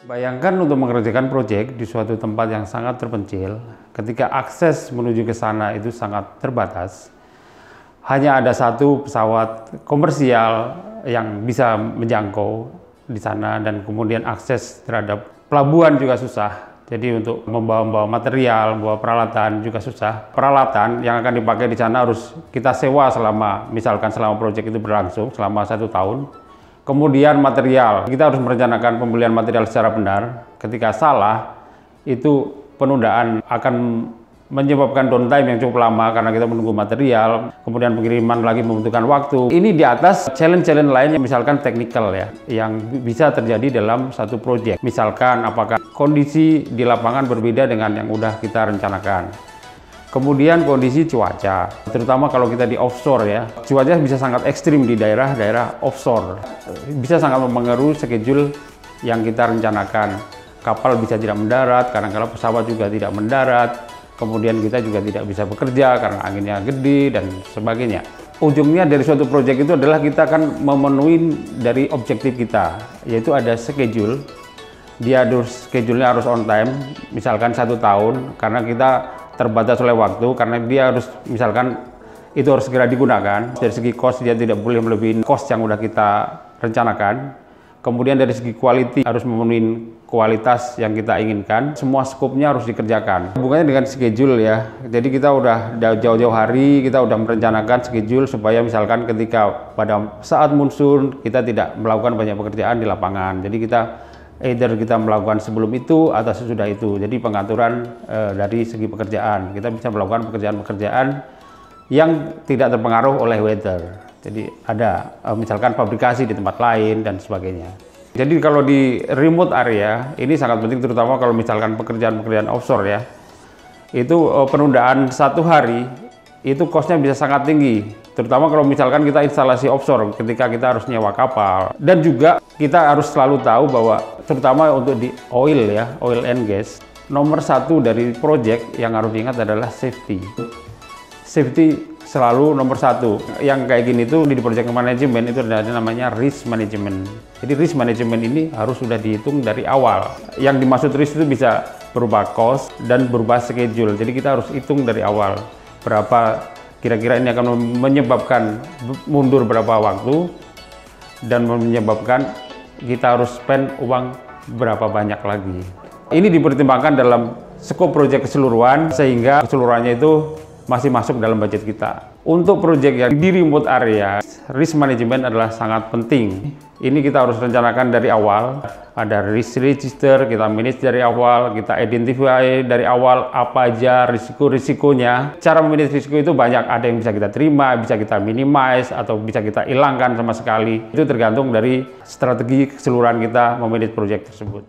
Bayangkan untuk mengerjakan proyek di suatu tempat yang sangat terpencil, ketika akses menuju ke sana itu sangat terbatas. Hanya ada satu pesawat komersial yang bisa menjangkau di sana, dan kemudian akses terhadap pelabuhan juga susah. Jadi untuk membawa material, membawa peralatan juga susah. Peralatan yang akan dipakai di sana harus kita sewa misalkan selama proyek itu berlangsung selama 1 tahun. Kemudian material, kita harus merencanakan pembelian material secara benar. Ketika salah, itu penundaan akan menyebabkan downtime yang cukup lama karena kita menunggu material, kemudian pengiriman lagi membutuhkan waktu. Ini di atas challenge-challenge lain yang misalkan teknikal ya, yang bisa terjadi dalam satu proyek. Misalkan apakah kondisi di lapangan berbeda dengan yang udah kita rencanakan. Kemudian kondisi cuaca, terutama kalau kita di offshore ya, cuaca bisa sangat ekstrim di daerah-daerah offshore. Bisa sangat mempengaruhi schedule yang kita rencanakan. Kapal bisa tidak mendarat, kadang-kadang pesawat juga tidak mendarat. Kemudian kita juga tidak bisa bekerja karena anginnya gede dan sebagainya. Ujungnya dari suatu proyek itu adalah kita akan memenuhi dari objektif kita, yaitu ada schedule. Schedule-nya harus on time, misalkan 1 tahun, karena kita terbatas oleh waktu, karena dia harus misalkan itu harus segera digunakan. Dari segi cost dia tidak boleh melebihi cost yang udah kita rencanakan. Kemudian dari segi quality harus memenuhi kualitas yang kita inginkan. Semua skopnya harus dikerjakan. Hubungannya dengan schedule ya. Jadi kita udah jauh-jauh hari kita udah merencanakan schedule supaya misalkan ketika pada saat monsun kita tidak melakukan banyak pekerjaan di lapangan. Jadi kita either kita melakukan sebelum itu atau sesudah itu. Jadi pengaturan dari segi pekerjaan. Kita bisa melakukan pekerjaan-pekerjaan yang tidak terpengaruh oleh weather. Jadi ada misalkan fabrikasi di tempat lain dan sebagainya. Jadi kalau di remote area ini sangat penting, terutama kalau misalkan pekerjaan-pekerjaan offshore ya. Itu penundaan 1 hari itu costnya bisa sangat tinggi. Terutama kalau misalkan kita instalasi offshore ketika kita harus nyewa kapal. Dan juga kita harus selalu tahu bahwa terutama untuk di oil ya, oil and gas, nomor 1 dari project yang harus diingat adalah safety. Safety selalu nomor 1. Yang kayak gini tuh di project management itu ada namanya risk management. Jadi risk management ini harus sudah dihitung dari awal. Yang dimaksud risk itu bisa berupa cost dan berupa schedule. Jadi kita harus hitung dari awal berapa kira-kira ini akan menyebabkan mundur berapa waktu dan menyebabkan kita harus spend uang berapa banyak lagi. Ini dipertimbangkan dalam skop proyek keseluruhan sehingga keseluruhannya itu masih masuk dalam budget kita. Untuk proyek yang di remote area, risk management adalah sangat penting. Ini kita harus rencanakan dari awal. Ada risk register, kita manage dari awal, kita identify dari awal apa aja risiko-risikonya. Cara manage risiko itu banyak, ada yang bisa kita terima, bisa kita minimize, atau bisa kita hilangkan sama sekali. Itu tergantung dari strategi keseluruhan kita memanage proyek tersebut.